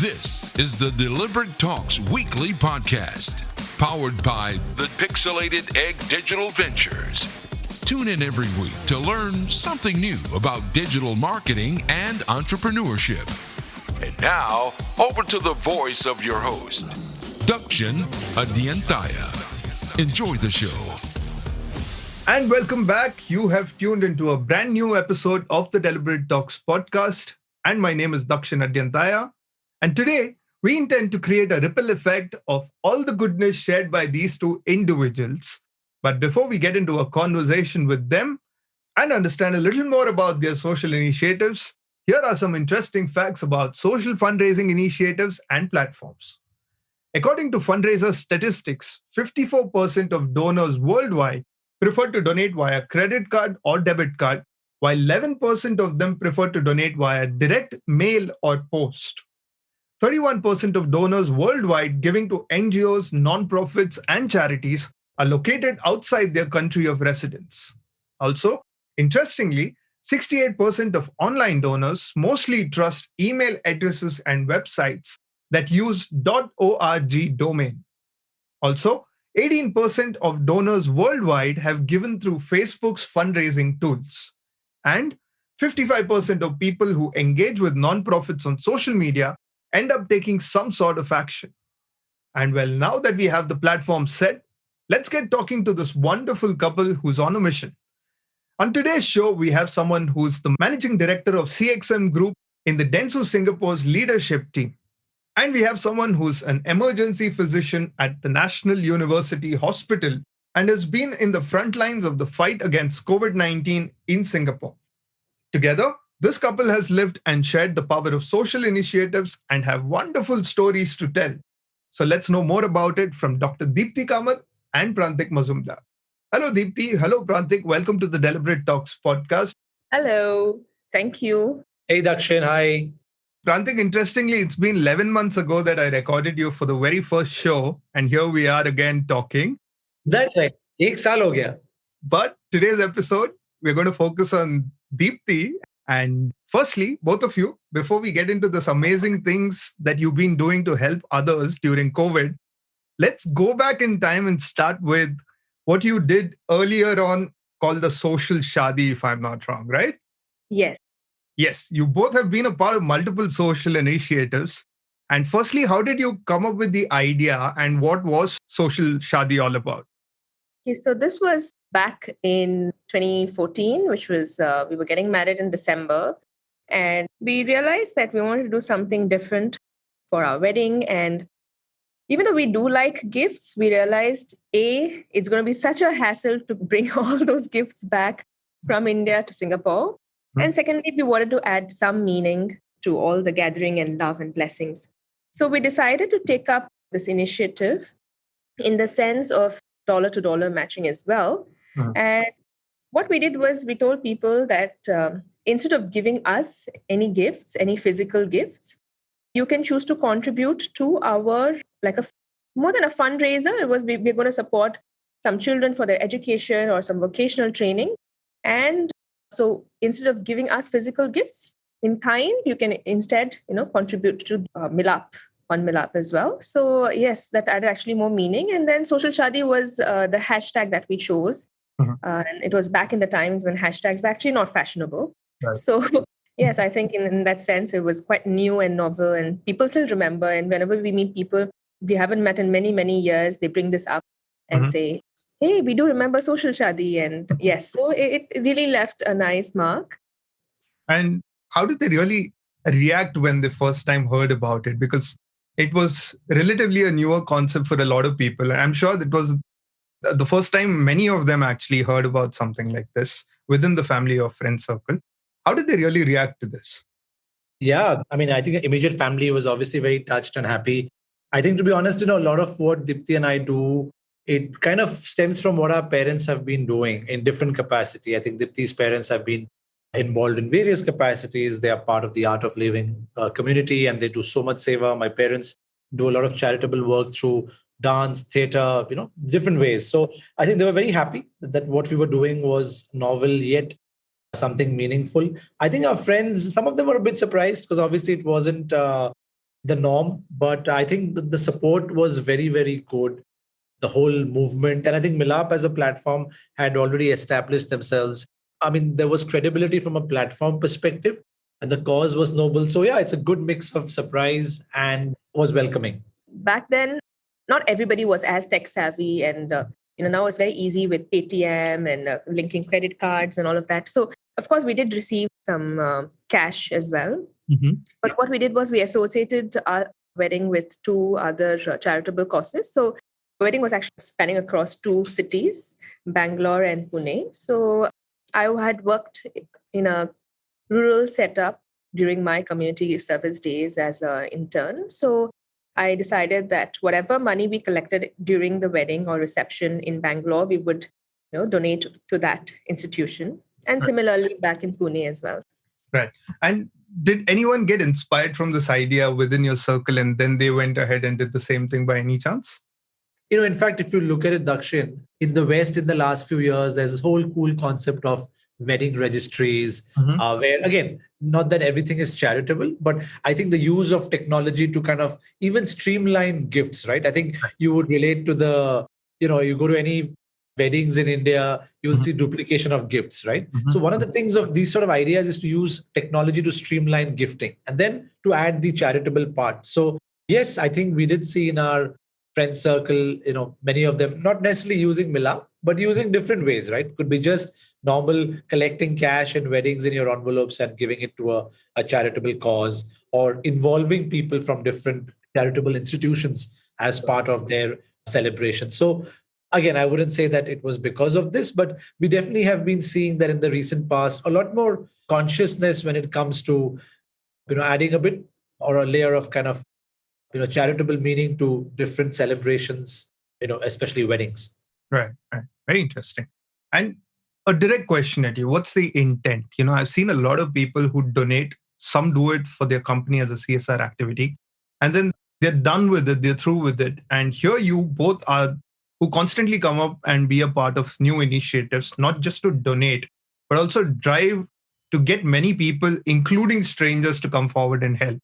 This is the Deliberate Talks Weekly Podcast, powered by the Pixelated Egg Digital Ventures. Tune in every week to learn something new about digital marketing and entrepreneurship. And now, over to the voice of your host, Dakshin Adyanthaya. Enjoy the show. And welcome back. You have tuned into a brand new episode of the Deliberate Talks podcast. And my name is Dakshin Adyanthaya. And today, we intend to create a ripple effect of all the goodness shared by these two individuals. But before we get into a conversation with them and understand a little more about their social initiatives, here are some interesting facts about social fundraising initiatives and platforms. According to fundraiser statistics, 54% of donors worldwide prefer to donate via credit card or debit card, while 11% of them prefer to donate via direct mail or post. 31% of donors worldwide giving to NGOs, nonprofits, and charities are located outside their country of residence. Also, interestingly, 68% of online donors mostly trust email addresses and websites that use .org domain. Also, 18% of donors worldwide have given through Facebook's fundraising tools. And 55% of people who engage with nonprofits on social media end up taking some sort of action. And well, now that we have the platform set, let's get talking to this wonderful couple who's on a mission. On today's show, we have someone who's the managing director of CXM Group in the Dentsu Singapore's leadership team. And we have someone who's an emergency physician at the National University Hospital and has been in the front lines of the fight against COVID-19 in Singapore. Together, this couple has lived and shared the power of social initiatives and have wonderful stories to tell. So let's know more about it from Dr. Dipti Kamath and Prantik Mazumdar. Hello, Dipti. Hello, Prantik. Welcome to the Deliberate Talks podcast. Hello. Thank you. Hey, Dakshin. Hi. Prantik, interestingly, it's been 11 months ago that I recorded you for the very first show. And here we are again talking. That's right. Ek saal ho gaya. But today's episode, we're going to focus on Dipti. And firstly, both of you, before we get into this amazing things that you've been doing to help others during COVID, let's go back in time and start with what you did earlier on called the social shadi, if I'm not wrong, right? Yes. Yes, you both have been a part of multiple social initiatives. And firstly, how did you come up with the idea and what was social shadi all about? Okay, so this was back in 2014, which was, we were getting married in December. And we realized that we wanted to do something different for our wedding. And even though we do like gifts, we realized, A, it's going to be such a hassle to bring all those gifts back from India to Singapore. And secondly, we wanted to add some meaning to all the gathering and love and blessings. So we decided to take up this initiative in the sense of dollar-to-dollar matching as well. And what we did was we told people that instead of giving us any gifts, any physical gifts, you can choose to contribute to our, more than a fundraiser. It was we're going to support some children for their education or some vocational training. And so instead of giving us physical gifts in kind, you can instead, contribute to Milap, on Milap as well. So yes, that added actually more meaning. And then social shadi was the hashtag that we chose. And it was back in the times when hashtags were actually not fashionable. Right. So yes, I think in that sense, it was quite new and novel and people still remember. And whenever we meet people we haven't met in many, many years, they bring this up and say, hey, we do remember social shadi. And yes, so it really left a nice mark. And how did they really react when they first time heard about it? Because it was relatively a newer concept for a lot of people. And I'm sure that was the first time many of them actually heard about something like this within the family or friend circle. How did they really react to this? Yeah, I mean, I think the immediate family was obviously very touched and happy. I think, to be honest, a lot of what Dipti and I do, it kind of stems from what our parents have been doing in different capacity. I think Dipti's parents have been involved in various capacities. They are part of the Art of Living community and they do so much seva. My parents do a lot of charitable work through dance, theater, different ways. So I think they were very happy that what we were doing was novel yet something meaningful. I think our friends, some of them were a bit surprised because obviously it wasn't the norm, but I think the support was very, very good. The whole movement. And I think Milap as a platform had already established themselves. I mean, there was credibility from a platform perspective, and the cause was noble. So, yeah, it's a good mix of surprise and was welcoming. Back then, not everybody was as tech savvy, and now it's very easy with Paytm and linking credit cards and all of that. So, of course, we did receive some cash as well. Mm-hmm. But what we did was we associated our wedding with two other charitable causes. So, the wedding was actually spanning across two cities, Bangalore and Pune. So, I had worked in a rural setup during my community service days as an intern. So, I decided that whatever money we collected during the wedding or reception in Bangalore, we would donate to that institution. And Right. similarly, back in Pune as well. Right. And did anyone get inspired from this idea within your circle and then they went ahead and did the same thing by any chance? In fact, if you look at it, Dakshin, in the West in the last few years, there's this whole cool concept of wedding registries, where, again, not that everything is charitable, but I think the use of technology to kind of even streamline gifts, right? I think you would relate to you go to any weddings in India, you will see duplication of gifts, right? So one of the things of these sort of ideas is to use technology to streamline gifting and then to add the charitable part. So yes, I think we did see in our friend circle, many of them not necessarily using Mila, but using different ways, right? Could be just normal collecting cash in weddings in your envelopes and giving it to a charitable cause, or involving people from different charitable institutions as part of their celebration. So again, I wouldn't say that it was because of this, but we definitely have been seeing that in the recent past, a lot more consciousness when it comes to, adding a bit or a layer of kind of, charitable meaning to different celebrations, especially weddings. Right. Very interesting. And a direct question at you, what's the intent? I've seen a lot of people who donate. Some do it for their company as a CSR activity, and then they're done with it, they're through with it. And here you both are who constantly come up and be a part of new initiatives, not just to donate, but also drive to get many people, including strangers, to come forward and help.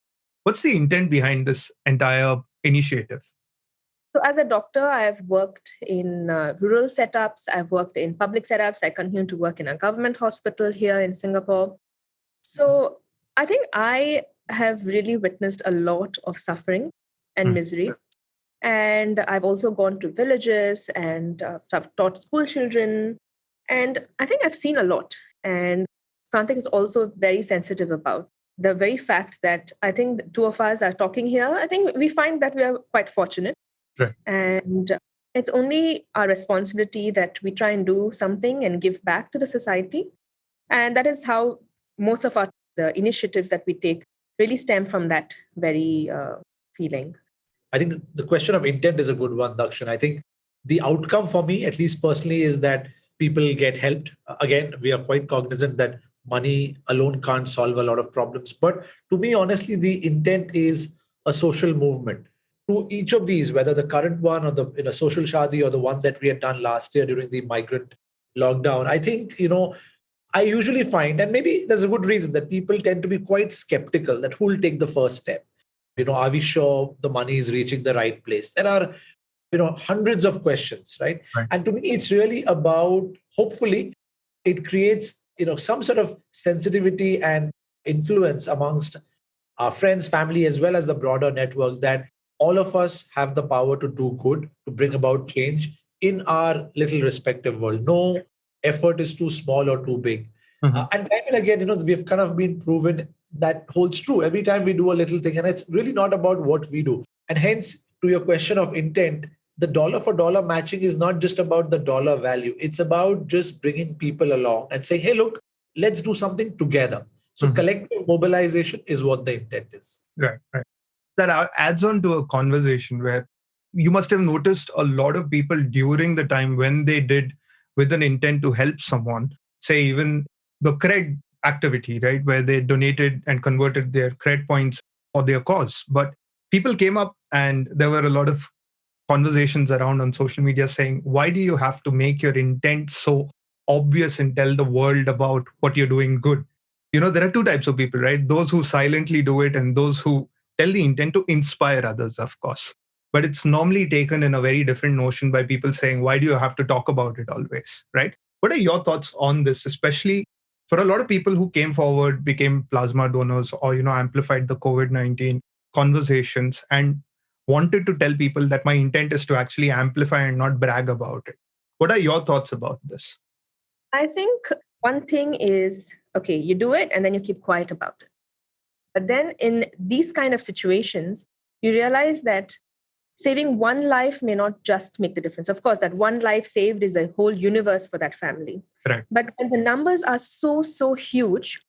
What's the intent behind this entire initiative? So as a doctor, I've worked in rural setups. I've worked in public setups. I continue to work in a government hospital here in Singapore. So I think I have really witnessed a lot of suffering and misery. And I've also gone to villages and I've taught school children. And I think I've seen a lot. And Prantik is also very sensitive about the very fact that I think the two of us are talking here. I think we find that we are quite fortunate. Right. And it's only our responsibility that we try and do something and give back to the society. And that is how most of the initiatives that we take really stem from that very feeling. I think the question of intent is a good one, Dakshin. I think the outcome for me, at least personally, is that people get helped. Again, we are quite cognizant that money alone can't solve a lot of problems. But to me, honestly, the intent is a social movement. To each of these, whether the current one or the social shadi or the one that we had done last year during the migrant lockdown, I think, I usually find, and maybe there's a good reason, that people tend to be quite skeptical that who will take the first step. Are we sure the money is reaching the right place? There are, hundreds of questions, right? And to me, it's really about, hopefully, it creates, some sort of sensitivity and influence amongst our friends, family, as well as the broader network, that all of us have the power to do good, to bring about change in our little respective world. No effort is too small or too big. And time and again, we've kind of been proven that holds true every time we do a little thing. And it's really not about what we do. And hence, to your question of intent, the dollar for dollar matching is not just about the dollar value. It's about just bringing people along and saying, hey, look, let's do something together. So collective mobilization is what the intent is. Right. That adds on to a conversation where you must have noticed a lot of people during the time when they did with an intent to help someone, say even the cred activity, right, where they donated and converted their cred points for their cause. But people came up and there were a lot of conversations around on social media saying, why do you have to make your intent so obvious and tell the world about what you're doing good? There are two types of people, right? Those who silently do it and those who tell the intent to inspire others, of course. But it's normally taken in a very different notion by people saying, why do you have to talk about it always, right? What are your thoughts on this, especially for a lot of people who came forward, became plasma donors, or, amplified the COVID-19 conversations and wanted to tell people that my intent is to actually amplify and not brag about it? What are your thoughts about this? I think one thing is, okay, you do it and then you keep quiet about it. But then in these kind of situations, you realize that saving one life may not just make the difference. Of course, that one life saved is a whole universe for that family. Right. But when the numbers are so huge,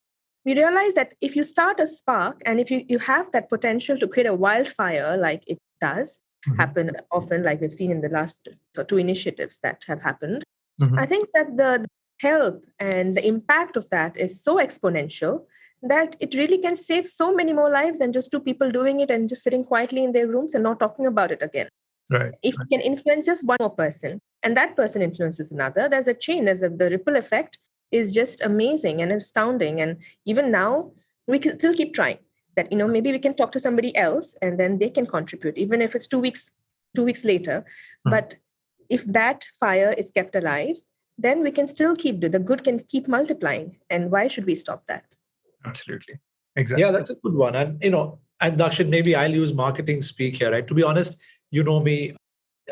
we realize that if you start a spark and if you have that potential to create a wildfire, like it does happen often, like we've seen in the last two initiatives that have happened, I think that the help and the impact of that is so exponential that it really can save so many more lives than just two people doing it and just sitting quietly in their rooms and not talking about it again. Right. If you can influence just one more person and that person influences another, there's a chain, the ripple effect is just amazing and astounding. And even now, we can still keep trying that, maybe we can talk to somebody else and then they can contribute, even if it's 2 weeks later. But if that fire is kept alive, then we can still the good can keep multiplying. And why should we stop that? Absolutely. Exactly. Yeah, that's a good one. And, and Dakshin, maybe I'll use marketing speak here, right? To be honest, you know me,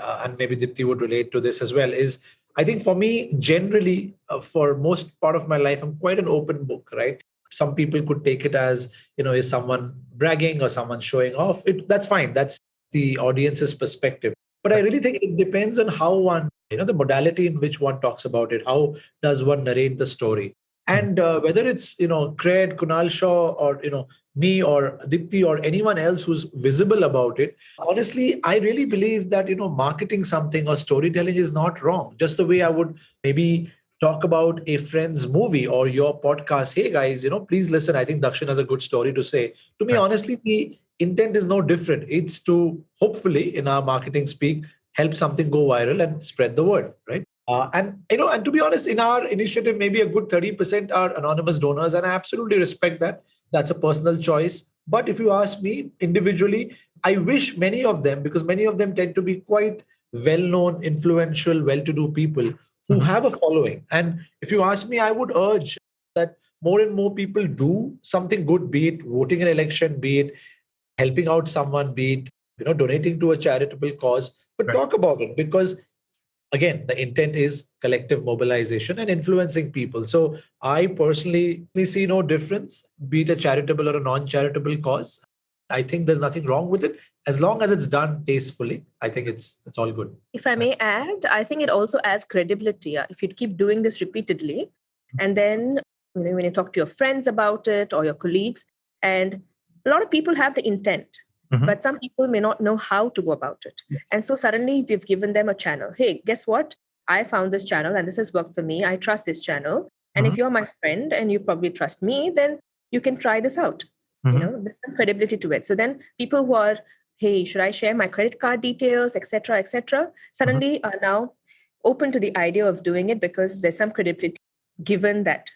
and maybe Dipti would relate to this as well, is I think for me, generally, for most part of my life, I'm quite an open book, right? Some people could take it as, is someone bragging or someone showing off? That's fine. That's the audience's perspective. But I really think it depends on how one, the modality in which one talks about it. How does one narrate the story? And whether it's, Craig, Kunal Shaw, or, me or Dipti or anyone else who's visible about it, honestly, I really believe that, marketing something or storytelling is not wrong. Just the way I would maybe talk about a friend's movie or your podcast. Hey, guys, please listen. I think Dakshin has a good story to say. To me, honestly, the intent is no different. It's to hopefully, in our marketing speak, help something go viral and spread the word, right? And to be honest, in our initiative, maybe a good 30% are anonymous donors, and I absolutely respect that. That's a personal choice. But if you ask me individually, I wish many of them, because many of them tend to be quite well-known, influential, well-to-do people who have a following. And if you ask me, I would urge that more and more people do something good, be it voting an election, be it helping out someone, be it donating to a charitable cause, but talk about it, because again, the intent is collective mobilization and influencing people. So I personally see no difference, be it a charitable or a non-charitable cause. I think there's nothing wrong with it. As long as it's done tastefully, I think it's all good. If I may add, I think it also adds credibility. If you keep doing this repeatedly, and then when you talk to your friends about it or your colleagues, and a lot of people have the intent, but some people may not know how to go about it. Yes. And so suddenly we've given them a channel. Hey, guess what? I found this channel and this has worked for me. I trust this channel. And if you're my friend and you probably trust me, then you can try this out. There's some credibility to it. So then people who are, hey, should I share my credit card details, et cetera, suddenly are now open to the idea of doing it because there's some credibility given that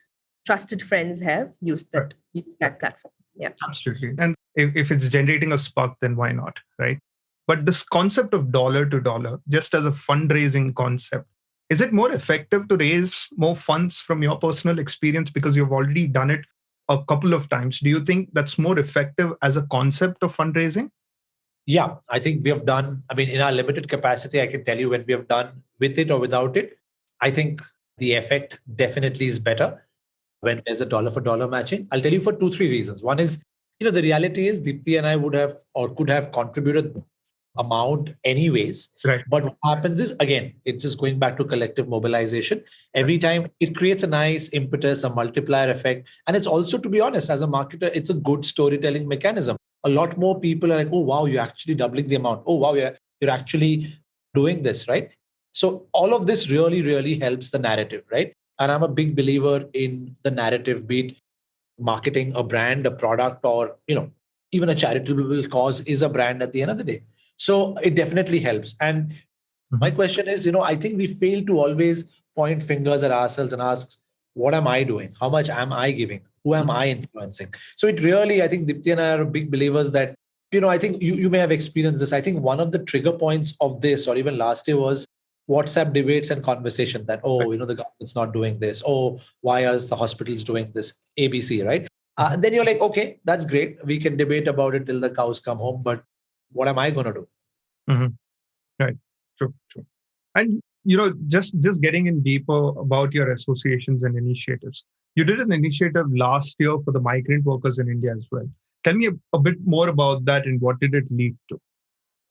trusted friends have used that platform. Yeah, absolutely. And if it's generating a spark, then why not, right? But this concept of dollar to dollar, just as a fundraising concept, is it more effective to raise more funds from your personal experience because you've already done it a couple of times? Do you think that's more effective as a concept of fundraising? Yeah, I think we have done, in our limited capacity, I can tell you when we have done with it or without it, I think the effect definitely is better when there's a dollar for dollar matching. I'll tell you for 2-3 reasons. One is, the reality is Dipti and I would have or could have contributed amount anyways. Right. But what happens is, again, it's just going back to collective mobilization. Every time it creates a nice impetus, a multiplier effect. And it's also, to be honest, as a marketer, it's a good storytelling mechanism. A lot more people are like, oh, wow, you're actually doubling the amount. Oh, wow, you're actually doing this, right? So all of this really, really helps the narrative, right? And I'm a big believer in the narrative, be it marketing a brand, a product, or, even a charitable cause is a brand at the end of the day. So it definitely helps. And my question is, I think we fail to always point fingers at ourselves and ask, what am I doing? How much am I giving? Who am I influencing? So it really, I think Dipti and I are big believers that I think you may have experienced this. I think one of the trigger points of this, or even last year, was WhatsApp debates and conversation that, the government's not doing this. Oh, why are the hospitals doing this? ABC, right? Then you're like, okay, that's great. We can debate about it till the cows come home. But what am I going to do? Mm-hmm. Right. True. And, just getting in deeper about your associations and initiatives. You did an initiative last year for the migrant workers in India as well. Tell me a bit more about that and what did it lead to?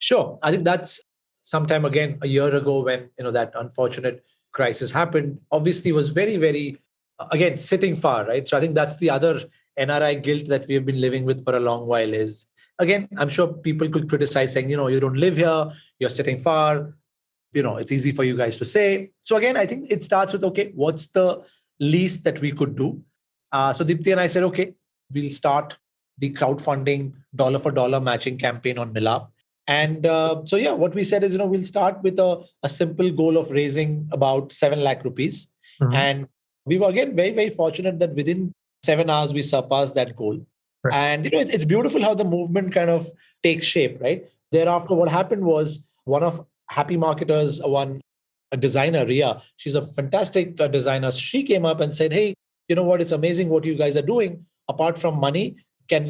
Sure. I think that's sometime again a year ago when that unfortunate crisis happened. Obviously, was very, very again sitting far, right? So I think that's the other NRI guilt that we have been living with for a long while. Is again, I'm sure people could criticize saying, you don't live here, you're sitting far. It's easy for you guys to say. So again, I think it starts with, okay, what's the least that we could do? So Dipti and I said, okay, we'll start the crowdfunding dollar for dollar matching campaign on Milap. And what we said is, we'll start with a simple goal of raising about 7 lakh rupees. Mm-hmm. And we were again very, very fortunate that within 7 hours, we surpassed that goal. Right. And, it's beautiful how the movement kind of takes shape, right? Thereafter, what happened was one of Happy Marketers, a designer, Ria, she's a fantastic designer. She came up and said, hey, you know what? It's amazing what you guys are doing. Apart from money, can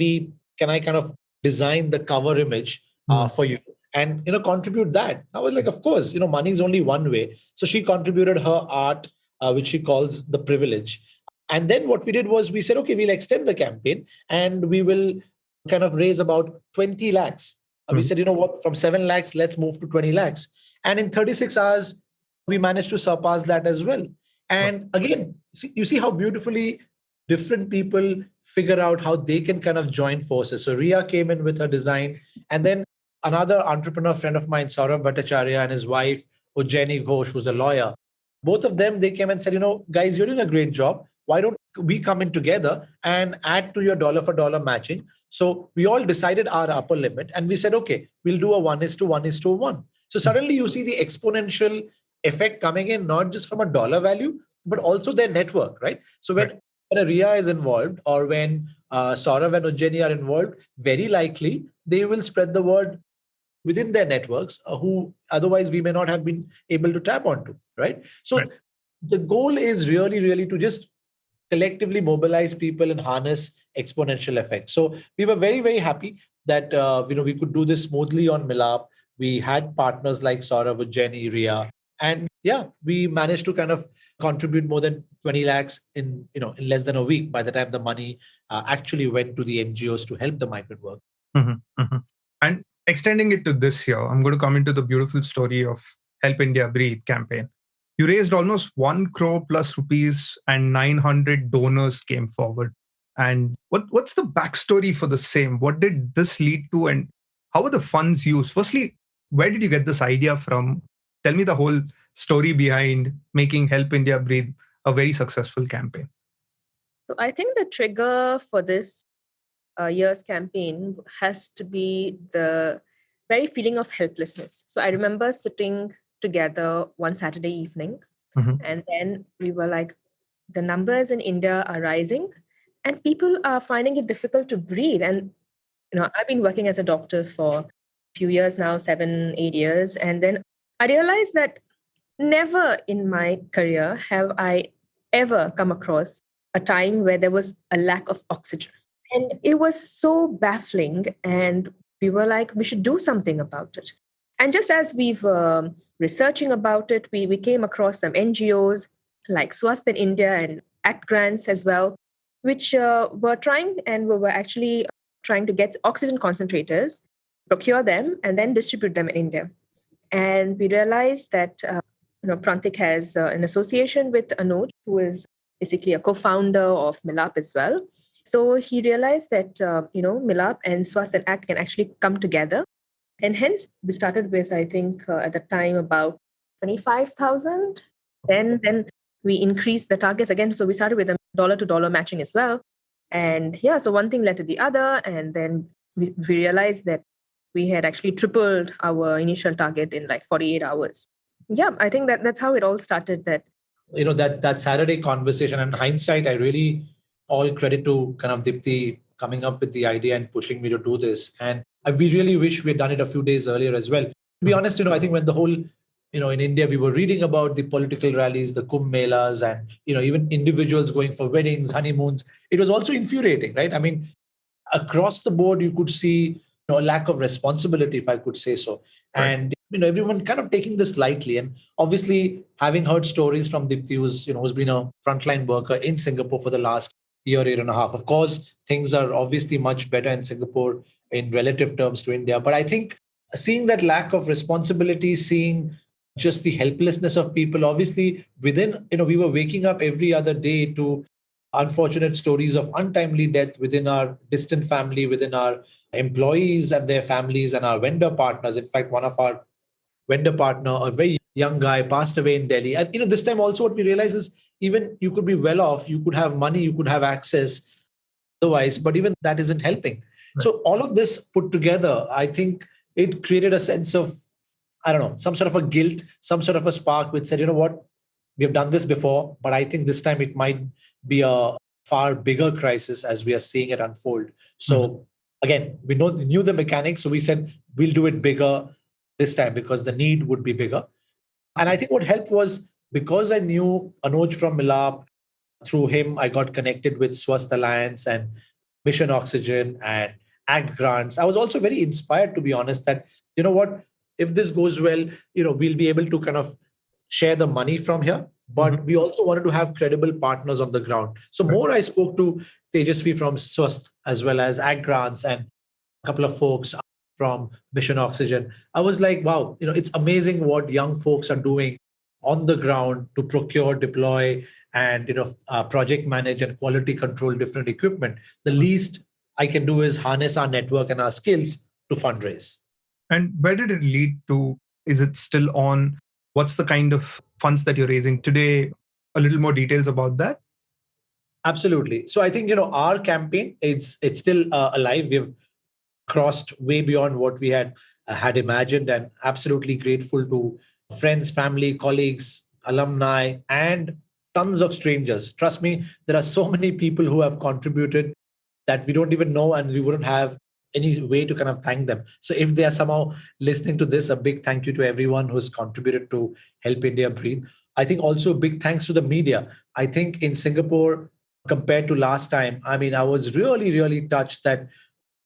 I kind of design the cover image for you and, contribute that? I was like, of course, money is only one way. So she contributed her art, which she calls the privilege. And then what we did was we said, okay, we'll extend the campaign and we will kind of raise about 20 lakhs. We said, from 7 lakhs, let's move to 20 lakhs. And in 36 hours, we managed to surpass that as well. And again, you see how beautifully different people figure out how they can kind of join forces. So Ria came in with her design. And then another entrepreneur friend of mine, Saurabh Bhattacharya, and his wife, Ujjaini Ghosh, who's a lawyer. Both of them, they came and said, guys, you're doing a great job. Why don't we come in together and add to your dollar for dollar matching? So we all decided our upper limit and we said, okay, we'll do a 1:1:1. So suddenly you see the exponential effect coming in, not just from a dollar value, but also their network, right? So when a Ria is involved or when Saurav and Ujjaini are involved, very likely they will spread the word within their networks who otherwise we may not have been able to tap onto, right? So the goal is really, really to just collectively mobilize people and harness exponential effects. So we were very, very happy that we could do this smoothly on Milap. We had partners like Saurav, Ujjaini, Ria, and we managed to kind of contribute more than 20 lakhs in less than a week by the time the money actually went to the NGOs to help the migrant work. Mm-hmm, mm-hmm. And extending it to this year, I'm going to come into the beautiful story of Help India Breathe campaign. You raised almost 1 crore plus rupees and 900 donors came forward. And what's the backstory for the same? What did this lead to and how were the funds used? Firstly, where did you get this idea from? Tell me the whole story behind making Help India Breathe a very successful campaign. So I think the trigger for this year's campaign has to be the very feeling of helplessness. So I remember sitting together one Saturday evening, and then we were like, the numbers in India are rising and people are finding it difficult to breathe. And, I've been working as a doctor for a few years now, 7, 8 years. And then I realized that never in my career have I ever come across a time where there was a lack of oxygen. And it was so baffling. And we were like, we should do something about it. And just as we've researching about it, we came across some NGOs like Swasth in India and ACT grants as well, which were trying and we were actually trying to get oxygen concentrators, procure them, and then distribute them in India. And we realized that Prantik has an association with Anuj, who is basically a co-founder of Milap as well. So he realized that Milap and Swasth and ACT can actually come together. And hence, we started with, I think, at the time, about 25,000. Then we increased the targets again. So we started with a dollar-to-dollar matching as well. And so one thing led to the other. And then we realized that we had actually tripled our initial target in like 48 hours. Yeah, I think that's how it all started. That Saturday conversation, and hindsight, I really all credit to kind of Dipti coming up with the idea and pushing me to do this. And We really wish we had done it a few days earlier as well. To be honest, I think when the whole, in India, we were reading about the political rallies, the Kumbh Melas, and, even individuals going for weddings, honeymoons, it was also infuriating, right? I mean, across the board, you could see a lack of responsibility, if I could say so. Right. And, everyone kind of taking this lightly. And obviously, having heard stories from Dipti, who's been a frontline worker in Singapore for the last year and a half. Of course, things are obviously much better in Singapore in relative terms to India. But I think seeing that lack of responsibility, seeing just the helplessness of people, obviously within, we were waking up every other day to unfortunate stories of untimely death within our distant family, within our employees and their families and our vendor partners. In fact, one of our vendor partner, a very young guy, passed away in Delhi. And this time also what we realize is even you could be well off, you could have money, you could have access otherwise, but even that isn't helping. Right. So all of this put together, I think it created a sense of, I don't know, some sort of a guilt, some sort of a spark which said, you know what, we've done this before, but I think this time it might be a far bigger crisis as we are seeing it unfold. So again, we knew the mechanics. So we said, we'll do it bigger this time because the need would be bigger. And I think what helped was because I knew Anuj from Milap, through him, I got connected with Swasth Alliance and Mission Oxygen and ACT grants. I was also very inspired, to be honest, that, you know what, if this goes well, we'll be able to kind of share the money from here. But we also wanted to have credible partners on the ground. So more I spoke to Tejasvi from Swasth as well as ACT grants and a couple of folks from Mission Oxygen. I was like, wow, it's amazing what young folks are doing on the ground to procure, deploy, and project manage and quality control different equipment. The least I can do is harness our network and our skills to fundraise. And where did it lead to? Is it still on? What's the kind of funds that you're raising today? A little more details about that. Absolutely. So I think our campaign it's still alive. We've crossed way beyond what we had imagined, and absolutely grateful to friends, family, colleagues, alumni, and tons of strangers. Trust me, there are so many people who have contributed that we don't even know, and we wouldn't have any way to kind of thank them. So if they are somehow listening to this, a big thank you to everyone who's contributed to help India breathe. I think also big thanks to the media. I think in Singapore, compared to last time, I mean, I was really, really touched that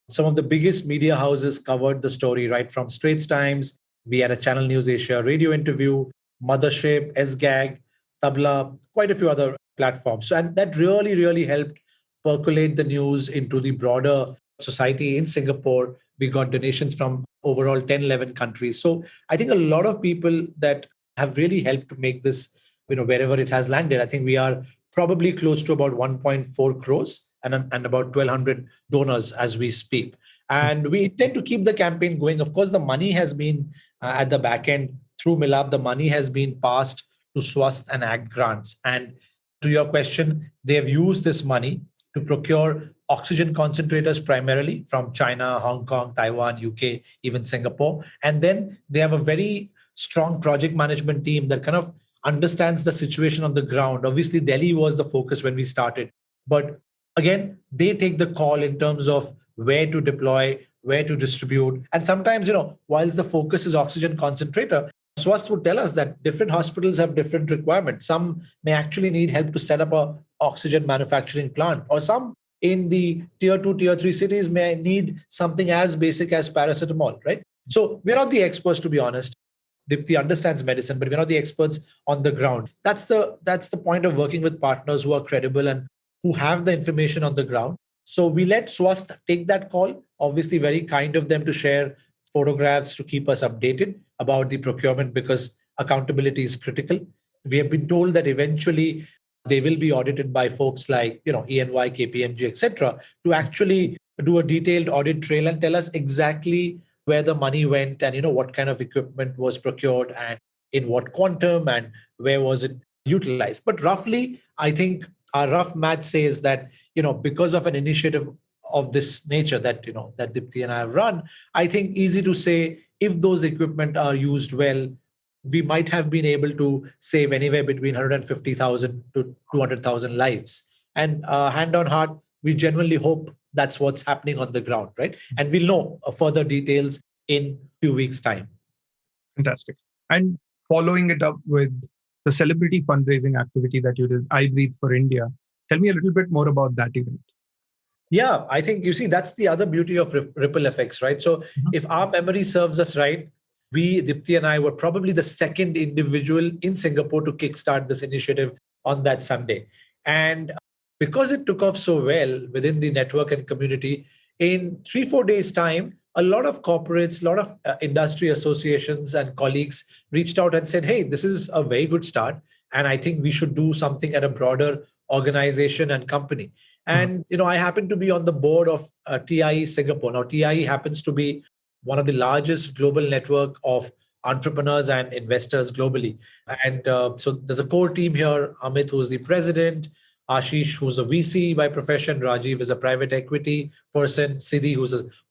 some of the biggest media houses covered the story, right? From Straits Times, we had a Channel News Asia radio interview, Mothership, SGAG, Tabla, quite a few other platforms. So, and that really, really helped percolate the news into the broader society in Singapore. We got donations from overall 10, 11 countries. So I think a lot of people that have really helped to make this, wherever it has landed. I think we are probably close to about 1.4 crores and about 1,200 donors as we speak. And we intend to keep the campaign going. Of course, the money has been at the back end through Milap, the money has been passed to Swasth and ACT grants. And to your question, they have used this money to procure oxygen concentrators primarily from China, Hong Kong, Taiwan, UK, even Singapore. And then they have a very strong project management team that kind of understands the situation on the ground. Obviously, Delhi was the focus when we started. But again, they take the call in terms of where to deploy, where to distribute. And sometimes, whilst the focus is oxygen concentrator, Swasth would tell us that different hospitals have different requirements. Some may actually need help to set up a oxygen manufacturing plant, or some in the tier 2, tier 3 cities may need something as basic as paracetamol, right? So we're not the experts, to be honest. Dipti understands medicine, but we're not the experts on the ground. That's the point of working with partners who are credible and who have the information on the ground. So we let Swasth take that call. Obviously, very kind of them to share photographs to keep us updated about the procurement, because accountability is critical. We have been told that eventually they will be audited by folks like ENY, KPMG, etc., to actually do a detailed audit trail and tell us exactly where the money went and what kind of equipment was procured and in what quantum and where was it utilized. But roughly, I think our rough math says that because of an initiative of this nature that that Dipti and I have run, I think easy to say if those equipment are used well, we might have been able to save anywhere between 150,000 to 200,000 lives. And hand on heart, we genuinely hope that's what's happening on the ground, right? And we'll know further details in few weeks' time. Fantastic. And following it up with the celebrity fundraising activity that you did, I Breathe for India. Tell me a little bit more about that event. Yeah, I think you see that's the other beauty of ripple effects, right? So if our memory serves us right, we, Dipti and I, were probably the second individual in Singapore to kickstart this initiative on that Sunday. And because it took off so well within the network and community, in 3-4 days' time, a lot of corporates, a lot of industry associations and colleagues reached out and said, hey, this is a very good start. And I think we should do something at a broader organization and company. And I happen to be on the board of TIE Singapore. Now, TIE happens to be one of the largest global network of entrepreneurs and investors globally. And so there's a core team here, Amit, who's the president, Ashish, who's a VC by profession, Rajiv is a private equity person, Siddhi,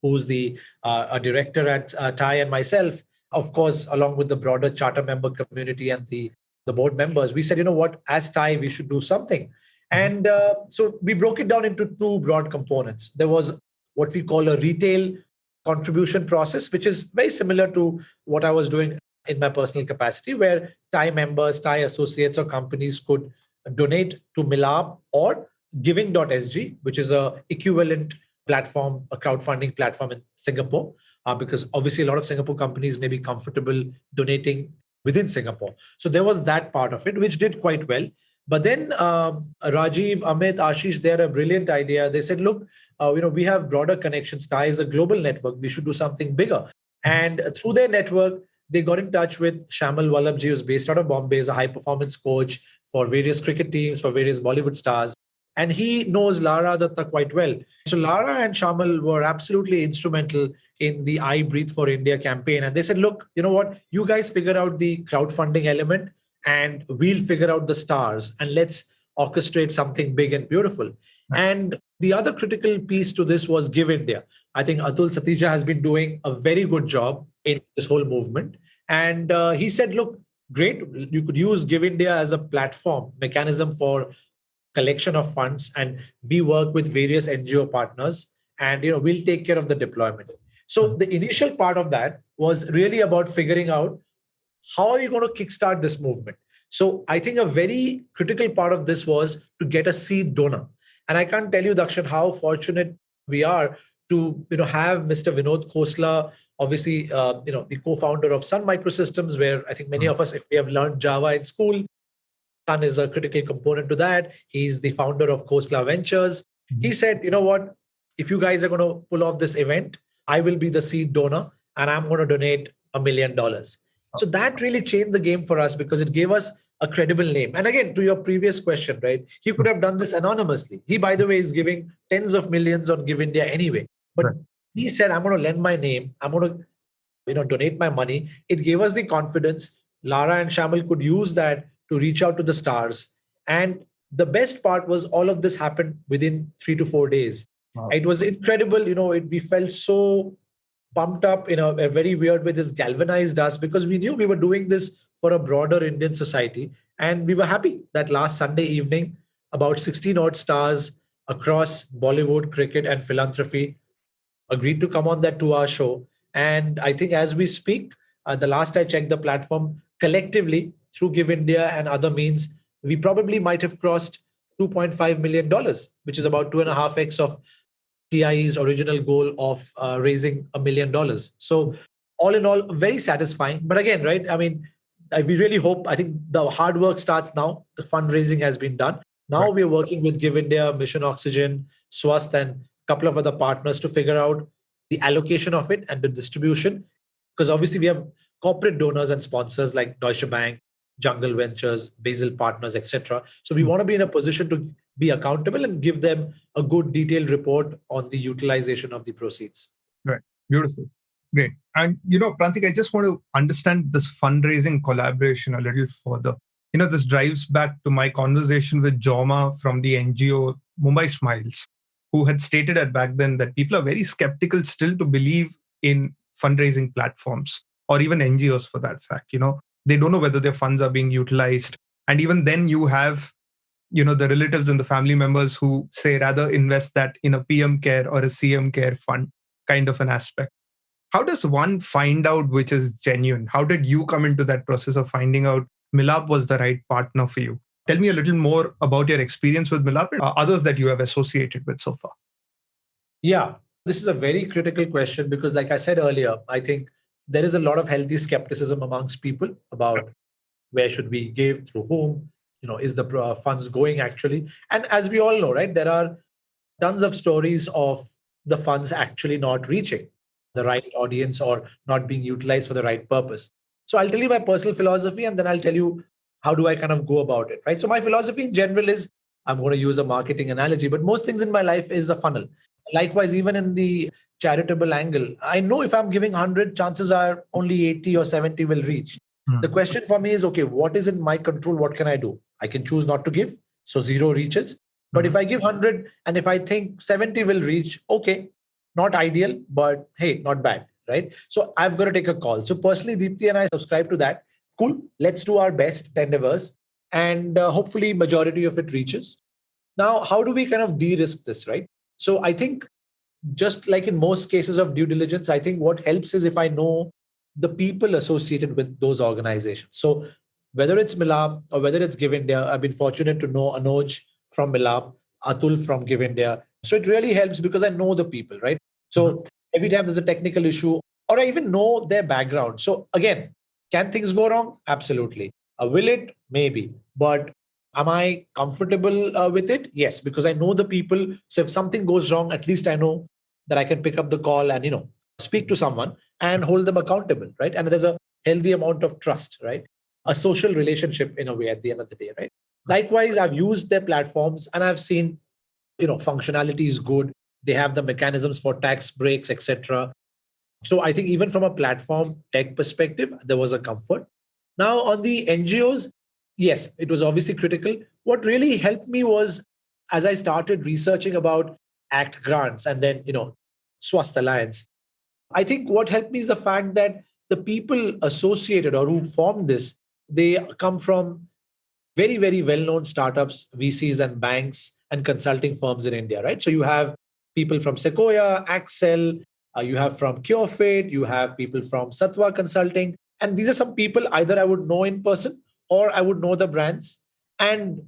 who's the a director at TIE, and myself, of course, along with the broader charter member community and the board members. We said, you know what, as TIE, we should do something. And so we broke it down into two broad components. There was what we call a retail contribution process, which is very similar to what I was doing in my personal capacity, where TIE members, TIE associates or companies could donate to Milab or giving.sg, which is a equivalent platform, a crowdfunding platform in Singapore, because obviously a lot of Singapore companies may be comfortable donating within Singapore. So there was that part of it, which did quite well. But then Rajiv, Amit, Ashish, they had a brilliant idea. They said, look, we have broader connections. TIE is a global network. We should do something bigger. And through their network, they got in touch with Shamal Wallabji, who's based out of Bombay, is a high-performance coach for various cricket teams, for various Bollywood stars. And he knows Lara Datta quite well. So Lara and Shamal were absolutely instrumental in the I Breathe for India campaign. And they said, look, you know what? You guys figure out the crowdfunding element and we'll figure out the stars and let's orchestrate something big and beautiful. Right. And the other critical piece to this was Give India. I think Atul Satija has been doing a very good job in this whole movement. And he said, look, great, you could use Give India as a platform mechanism for collection of funds, and we work with various NGO partners, and we'll take care of the deployment. So the initial part of that was really about figuring out how are you going to kickstart this movement. So I think a very critical part of this was to get a seed donor. And I can't tell you, Dakshin, how fortunate we are to have Mr. Vinod Khosla, obviously, the co-founder of Sun Microsystems, where I think many of us, if we have learned Java in school, Sun is a critical component to that. He's the founder of Khosla Ventures. He said, you know what, if you guys are going to pull off this event, I will be the seed donor and I'm going to donate $1 million. So that really changed the game for us because it gave us a credible name. And again, to your previous question, right? He could have done this anonymously. He, by the way, is giving tens of millions on Give India anyway. But he said, I'm going to lend my name. I'm going to, donate my money. It gave us the confidence. Lara and Shamal could use that to reach out to the stars. And the best part was all of this happened within 3 to 4 days. Wow. It was incredible. We felt so pumped up in a very weird way. This galvanized us because we knew we were doing this for a broader Indian society. And we were happy that last Sunday evening, about 16 odd stars across Bollywood, cricket and philanthropy agreed to come on that 2-hour show. And I think as we speak, the last I checked the platform, collectively through Give India and other means, we probably might have crossed $2.5 million, which is about 2.5x of TIE's original goal of raising $1 million. So all in all, very satisfying. But again, right, I mean, we really hope, I think the hard work starts now. The fundraising has been done. Now we're working with Give India, Mission Oxygen, Swast, and a couple of other partners to figure out the allocation of it and the distribution. Because obviously we have corporate donors and sponsors like Deutsche Bank, Jungle Ventures, Basil Partners, etc. So we want to be in a position to be accountable and give them a good detailed report on the utilization of the proceeds. Right. Beautiful. Great. And, Prantik, I just want to understand this fundraising collaboration a little further. This drives back to my conversation with Joma from the NGO Mumbai Smiles, who had stated at back then that people are very skeptical still to believe in fundraising platforms or even NGOs for that fact. They don't know whether their funds are being utilized. And even then you have the relatives and the family members who say rather invest that in a PM care or a CM care fund kind of an aspect. How does one find out which is genuine? How did you come into that process of finding out Milap was the right partner for you? Tell me a little more about your experience with Milap and others that you have associated with so far. Yeah, this is a very critical question because, like I said earlier, I think there is a lot of healthy skepticism amongst people about where should we give, through whom, is the funds going actually? And as we all know, right, there are tons of stories of the funds actually not reaching the right audience or not being utilized for the right purpose. So I'll tell you my personal philosophy and then I'll tell you how do I kind of go about it, right? So my philosophy in general is, I'm going to use a marketing analogy, but most things in my life is a funnel. Likewise, even in the charitable angle, I know if I'm giving 100, chances are only 80 or 70 will reach. The question for me is, okay, what is in my control? What can I do? I can choose not to give. So 0 reaches. But if I give 100 and if I think 70 will reach, okay, not ideal, but hey, not bad, right? So I've got to take a call. So personally, Deepti and I subscribe to that. Cool. Let's do our best endeavors and hopefully majority of it reaches. Now, how do we kind of de-risk this, right? So I think just like in most cases of due diligence, I think what helps is if I know the people associated with those organizations. So whether it's Milap or whether it's Give India, I've been fortunate to know Anoj from Milap, Atul from Give India. So it really helps because I know the people, right? So every time there's a technical issue or I even know their background. So again, can things go wrong? Absolutely. Will it? Maybe. But am I comfortable with it? Yes, because I know the people. So if something goes wrong, at least I know that I can pick up the call and, speak to someone and hold them accountable, right? And there's a healthy amount of trust, right? A social relationship in a way at the end of the day, right? Likewise, I've used their platforms and I've seen, functionality is good. They have the mechanisms for tax breaks, etc. So I think even from a platform tech perspective, there was a comfort. Now on the NGOs, yes, it was obviously critical. What really helped me was as I started researching about ACT grants and then, Swast Alliance, I think what helped me is the fact that the people associated or who formed this, they come from very, very well-known startups, VCs and banks and consulting firms in India, right? So you have people from Sequoia, Axel, you have from CureFit, you have people from Satwa Consulting. And these are some people either I would know in person or I would know the brands. And,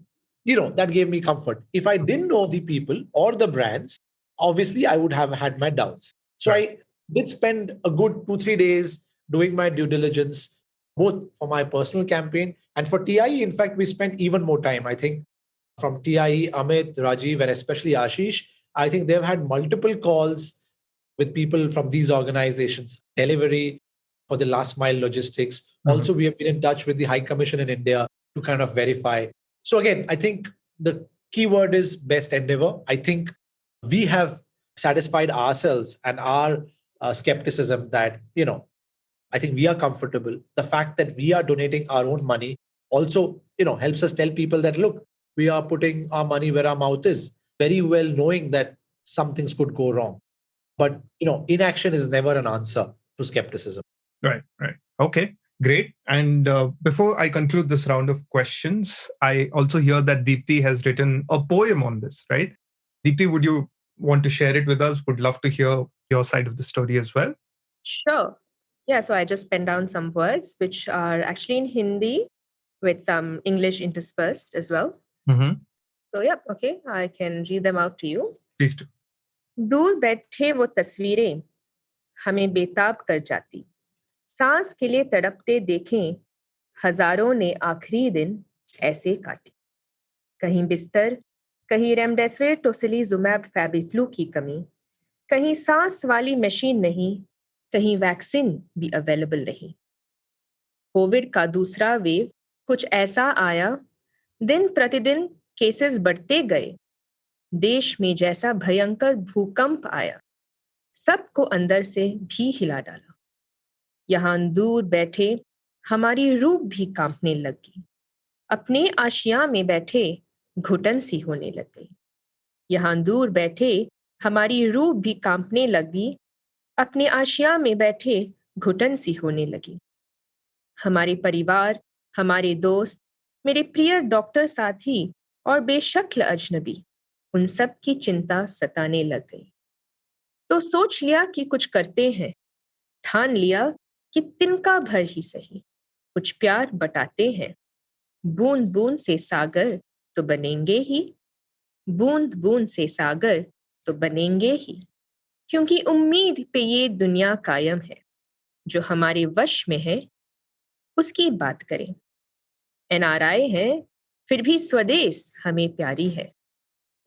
that gave me comfort. If I didn't know the people or the brands, obviously I would have had my doubts. So I did spend a good 2-3 days doing my due diligence, both for my personal campaign and for TIE. In fact, we spent even more time. I think from TIE, Amit, Rajiv, and especially Ashish, I think they've had multiple calls with people from these organizations, delivery for the last mile logistics. Also, we have been in touch with the High Commission in India to kind of verify. So again, I think the key word is best endeavor. I think we have satisfied ourselves and our skepticism that, I think we are comfortable. The fact that we are donating our own money also, helps us tell people that, look, we are putting our money where our mouth is, very well knowing that some things could go wrong. But, inaction is never an answer to skepticism. Right. Okay, great. And before I conclude this round of questions, I also hear that Deepti has written a poem on this, right? Deepti, would you want to share it with us? Would love to hear your side of the story as well. Sure. Yeah, so I just penned down some words which are actually in Hindi with some English interspersed as well. So yeah, okay, I can read them out to you. Please do. दूर बैठे वो तस्वीरें हमें बेताब कर जाती, सांस के लिए तड़पते देखें हजारों ने आखिरी दिन ऐसे काटे, कहीं बिस्तर, कहीं रेमडेसिविर टोसिलीजुमैब फैबीफ्लू की कमी, कहीं सांस वाली मशीन नहीं, कहीं वैक्सीन भी अवेलेबल नहीं। कोविड का दूसरा वेव कुछ ऐसा आया, दिन प्रतिदिन केसेस बढ़ते गए, देश में जैसा भयंकर भूकंप आया, सबको अंदर से भी हिला डाला। यहां दूर बैठे हमारी रूह भी कांपने लगी, अपने आशिया में बैठे घुटन सी होने लग गई। यहां दूर बैठे हमारी रूह भी कांपने लगी, अपने आशिया में बैठे घुटन सी होने लगी। हमारे परिवार, हमारे दोस्त, मेरे प्रिय डॉक्टर साथी और बेशक्ल अजनबी, उन सब की चिंता सताने लग गई। तो सोच लिया कि कुछ करते हैं, ठान लिया कि तिनका भर ही सही कुछ प्यार बटाते हैं। बूंद बूंद से सागर तो बनेंगे ही, बूंद बूंद से सागर तो बनेंगे ही, क्योंकि उम्मीद पे ये दुनिया कायम है। जो हमारे वश में है उसकी बात करें। एनआरआई है फिर भी स्वदेश हमें प्यारी है।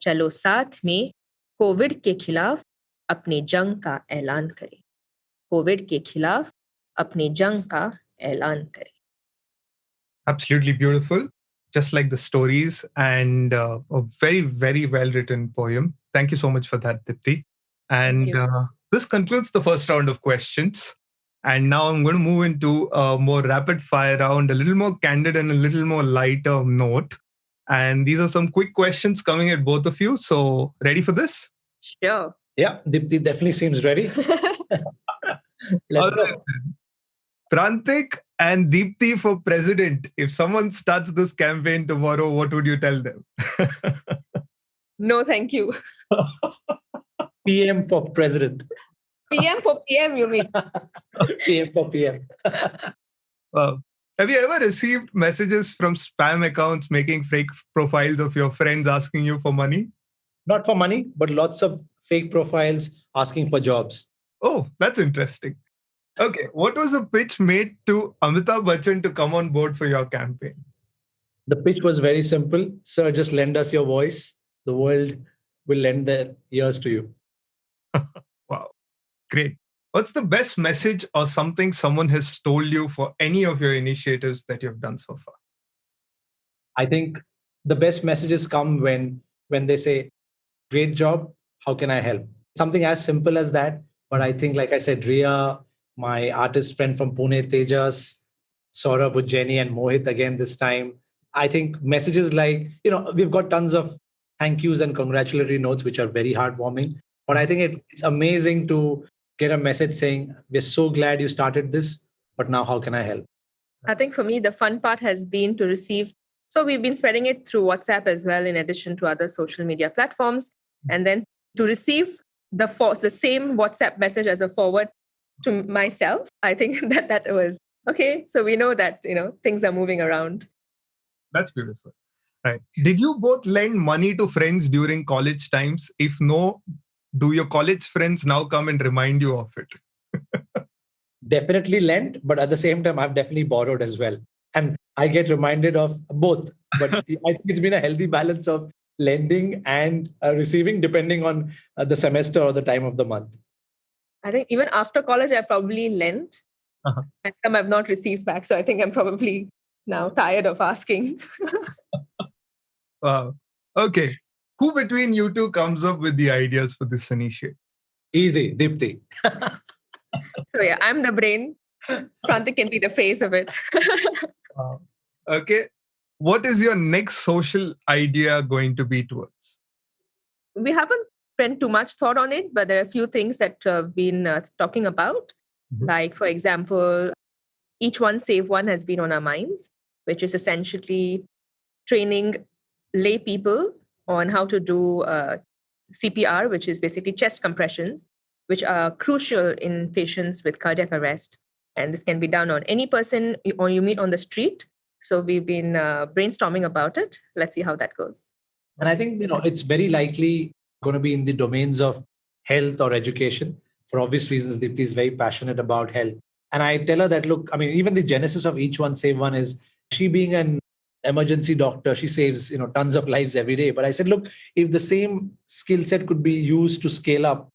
चलो साथ में कोविड के खिलाफ अपने जंग का ऐलान करें। कोविड के खिलाफ अपने जंग का ऐलान करें। Absolutely beautiful, just like the stories, and a very, very well written poem. Thank you so much for that, Dipti. Thank And you. this concludes the first round of questions. And now I'm going to move into a more rapid fire round, a little more candid and a little more lighter note. And these are some quick questions coming at both of you. So, ready for this? Sure. Yeah, Dipti definitely seems ready. Let's All go. right, then. Prantik and Deepti for president. If someone starts this campaign tomorrow, what would you tell them? No, thank you. PM for president. PM for PM, you mean? PM for PM. Uh, have you ever received messages from spam accounts making fake profiles of your friends asking you for money? Not for money, but lots of fake profiles asking for jobs. Oh, that's interesting. Okay, what was the pitch made to Amitabh Bachchan to come on board for your campaign? The pitch was very simple. Sir, just lend us your voice. The world will lend their ears to you. Wow, great. What's the best message or something someone has told you for any of your initiatives that you've done so far? I think the best messages come when they say, great job, how can I help? Something as simple as that. But I think, like I said, Ria, my artist friend from Pune, Tejas, Saurabh, Ujjaini, and Mohit again this time. I think messages like, we've got tons of thank yous and congratulatory notes, which are very heartwarming. But I think it's amazing to get a message saying, we're so glad you started this, but now how can I help? I think for me, the fun part has been to receive. So we've been spreading it through WhatsApp as well, in addition to other social media platforms. And then to receive the same WhatsApp message as a forward to myself, I think that was okay. So we know that, things are moving around. That's beautiful. Right. Did you both lend money to friends during college times? If no, do your college friends now come and remind you of it? Definitely lent, but at the same time, I've definitely borrowed as well. And I get reminded of both. But I think it's been a healthy balance of lending and receiving, depending on the semester or the time of the month. I think even after college, I probably lent. And some I've not received back. So I think I'm probably now tired of asking. Wow. Okay. Who between you two comes up with the ideas for this initiative? Easy, Dipti. So yeah, I'm the brain. Prantik can be the face of it. Okay. What is your next social idea going to be towards? We haven't spent too much thought on it, but there are a few things that we've been talking about. Mhm. Like, for example, Each One Save One has been on our minds, which is essentially training lay people on how to do CPR, which is basically chest compressions, which are crucial in patients with cardiac arrest. And this can be done on any person or you meet on the street. So we've been brainstorming about it. Let's see how that goes. And I think, it's very likely going to be in the domains of health or education. For obvious reasons, Dipti is very passionate about health. And I tell her that, look, I mean, even the genesis of Each One Save One is she being an emergency doctor, she saves, tons of lives every day. But I said, look, if the same skill set could be used to scale up,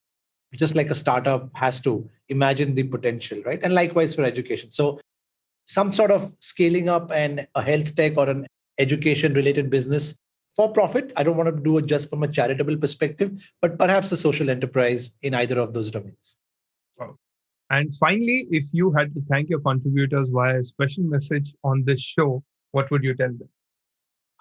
just like a startup has to, imagine the potential, right? And likewise for education. So some sort of scaling up and a health tech or an education related business for profit. I don't want to do it just from a charitable perspective, but perhaps a social enterprise in either of those domains. Wow. And finally, if you had to thank your contributors via a special message on this show, what would you tell them?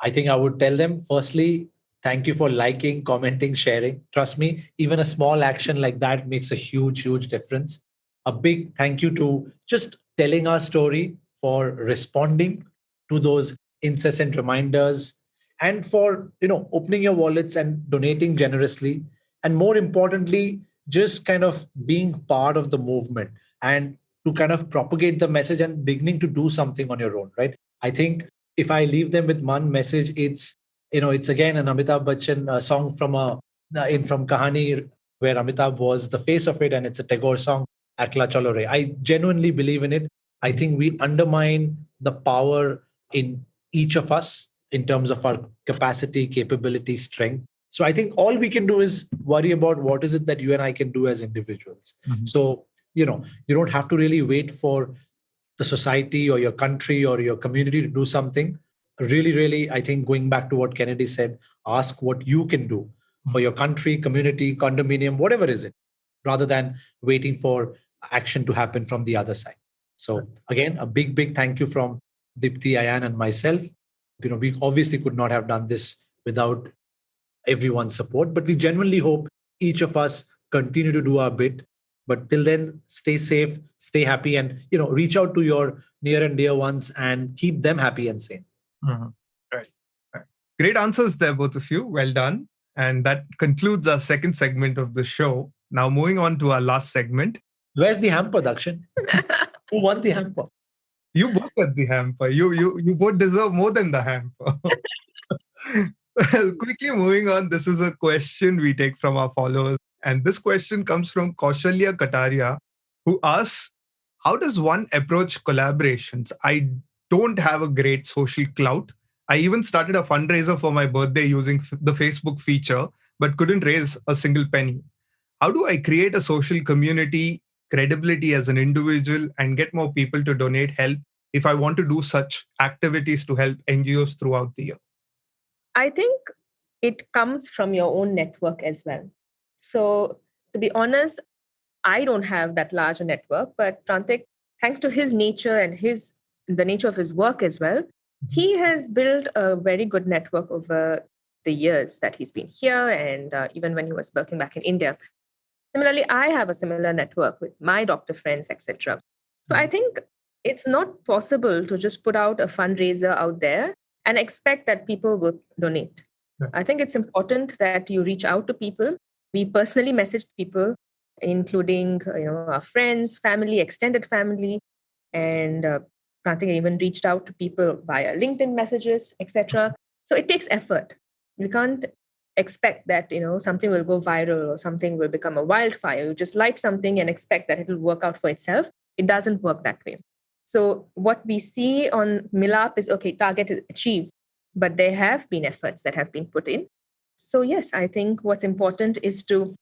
I think I would tell them, firstly, thank you for liking, commenting, sharing. Trust me, even a small action like that makes a huge, huge difference. A big thank you to just telling our story, for responding to those incessant reminders. and for opening your wallets and donating generously, and more importantly, just kind of being part of the movement and to kind of propagate the message and beginning to do something on your own, right? I think if I leave them with one message, it's again an Amitabh Bachchan song from Kahani, where Amitabh was the face of it, and it's a Tagore song, Akla Chalo Re. I genuinely believe in it. I think we undermine the power in each of us in terms of our capacity, capability, strength. So I think all we can do is worry about what is it that you and I can do as individuals. Mhm. So, you don't have to really wait for the society or your country or your community to do something. Really, really, I think going back to what Kennedy said, ask what you can do for your country, community, condominium, whatever is it, rather than waiting for action to happen from the other side. So again, a big, big thank you from Dipti, Ayan, and myself. We obviously could not have done this without everyone's support, but we genuinely hope each of us continue to do our bit. But till then, stay safe, stay happy, and reach out to your near and dear ones and keep them happy and sane. Mhm. Right. Right. Great answers there, both of you. Well done. And that concludes our second segment of the show. Now, moving on to our last segment. Where's the hamper, Dakshin? Who won the hamper? You both get the hamper. You both deserve more than the hamper. Well, quickly moving on. This is a question we take from our followers. And this question comes from Kaushalya Kataria, who asks, how does one approach collaborations? I don't have a great social clout. I even started a fundraiser for my birthday using the Facebook feature, but couldn't raise a single penny. How do I create a social community, credibility as an individual, and get more people to donate help if I want to do such activities to help NGOs throughout the year? I think it comes from your own network as well. So, to be honest, I don't have that large a network, but Prantik, thanks to his nature and the nature of his work as well, he has built a very good network over the years that he's been here, and even when he was working back in India. Similarly, I have a similar network with my doctor friends, etc. So I think it's not possible to just put out a fundraiser out there and expect that people will donate. Yeah. I think it's important that you reach out to people. We personally message people, including our friends, family, extended family, and I think I even reached out to people via LinkedIn messages, etc. So it takes effort. You can't expect that something will go viral or something will become a wildfire. You just light something and expect that it will work out for itself. It doesn't work that way. So what we see on Milap is, okay, target is achieved, but there have been efforts that have been put in. So yes, I think what's important is to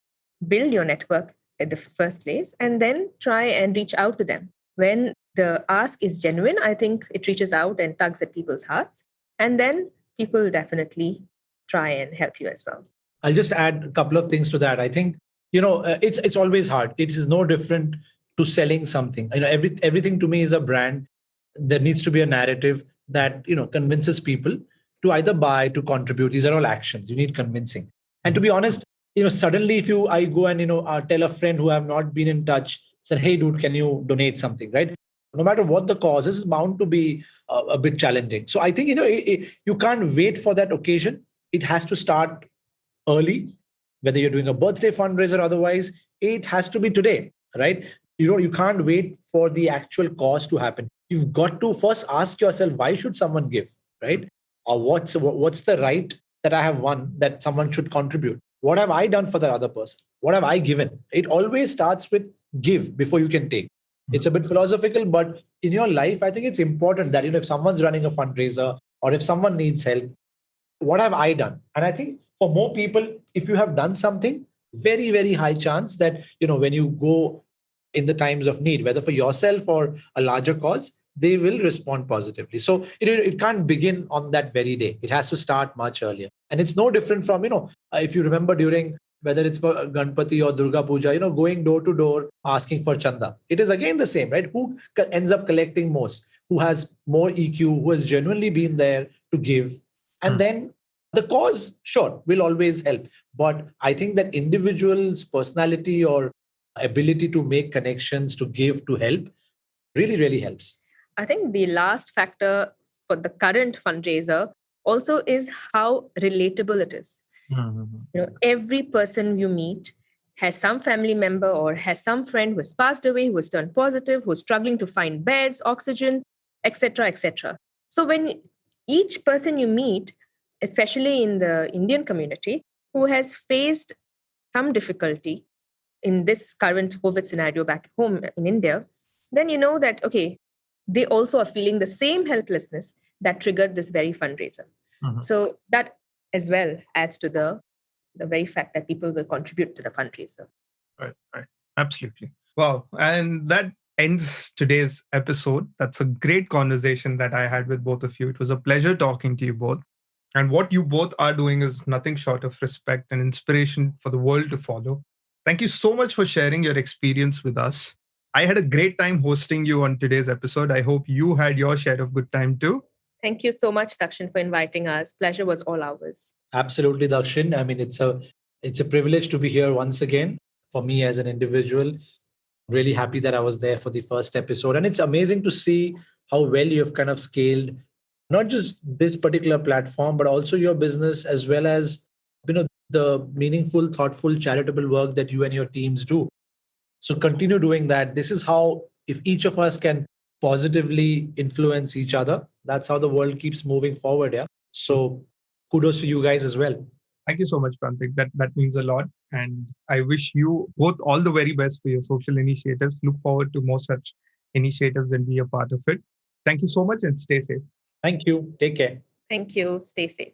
build your network at the first place and then try and reach out to them. When the ask is genuine, I think it reaches out and tugs at people's hearts. And then people will definitely try and help you as well. I'll just add a couple of things to that. I think, it's always hard. It is no different to selling something. Everything to me is a brand. There needs to be a narrative that, convinces people to either buy, to contribute. These are all actions. You need convincing. And to be honest, suddenly if I go and, tell a friend who have not been in touch, said, hey, dude, can you donate something, right? No matter what the cause is bound to be a bit challenging. So I think, you can't wait for that occasion. It has to start early, whether you're doing a birthday fundraiser or otherwise, it has to be today, right? You can't wait for the actual cause to happen. You've got to first ask yourself, why should someone give, right? Or what's the right that I have won that someone should contribute? What have I done for the other person? What have I given? It always starts with give before you can take. It's a bit philosophical, but in your life, I think it's important that, if someone's running a fundraiser or if someone needs help, what have I done? And I think for more people, if you have done something, very, very high chance that, when you go in the times of need, whether for yourself or a larger cause, they will respond positively. So it can't begin on that very day. It has to start much earlier. And it's no different from, if you remember during, whether it's for Ganpati or Durga Puja, going door to door, asking for chanda. It is again the same, right? Who ends up collecting most? Who has more EQ? Who has genuinely been there to give? And then the cause, sure, will always help. But I think that individual's personality or ability to make connections, to give, to help, really, really helps. I think the last factor for the current fundraiser also is how relatable it is. Every person you meet has some family member or has some friend who has passed away, who has turned positive, who's struggling to find beds, oxygen, etc., etc. So when each person you meet, especially in the Indian community, who has faced some difficulty in this current COVID scenario back home in India, then you know that, okay, they also are feeling the same helplessness that triggered this very fundraiser. So that as well adds to the very fact that people will contribute to the fundraiser. Right. Absolutely. Wow. And that ends today's episode. That's a great conversation that I had with both of you. It was a pleasure talking to you both. And what you both are doing is nothing short of respect and inspiration for the world to follow. Thank you so much for sharing your experience with us. I had a great time hosting you on today's episode. I hope you had your share of good time too. Thank you so much, Dakshin, for inviting us. Pleasure was all ours. Absolutely, Dakshin. I mean, it's a privilege to be here once again for me as an individual. Really happy that I was there for the first episode. And it's amazing to see how well you have kind of scaled not just this particular platform, but also your business, as well as, the meaningful, thoughtful, charitable work that you and your teams do. So continue doing that. This is how, if each of us can positively influence each other, that's how the world keeps moving forward. Yeah. So kudos to you guys as well. Thank you so much, Prantik. That means a lot. And I wish you both all the very best for your social initiatives. Look forward to more such initiatives and be a part of it. Thank you so much and stay safe. Thank you. Take care. Thank you. Stay safe.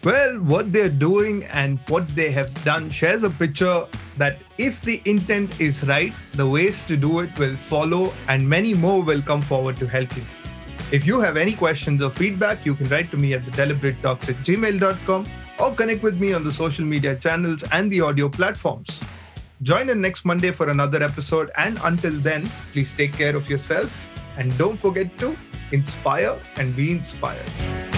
Well, what they're doing and what they have done shares a picture that if the intent is right, the ways to do it will follow and many more will come forward to help you. If you have any questions or feedback, you can write to me at thedeliberatetalks@gmail.com or connect with me on the social media channels and the audio platforms. Join in next Monday for another episode. And until then, please take care of yourself and don't forget to inspire and be inspired.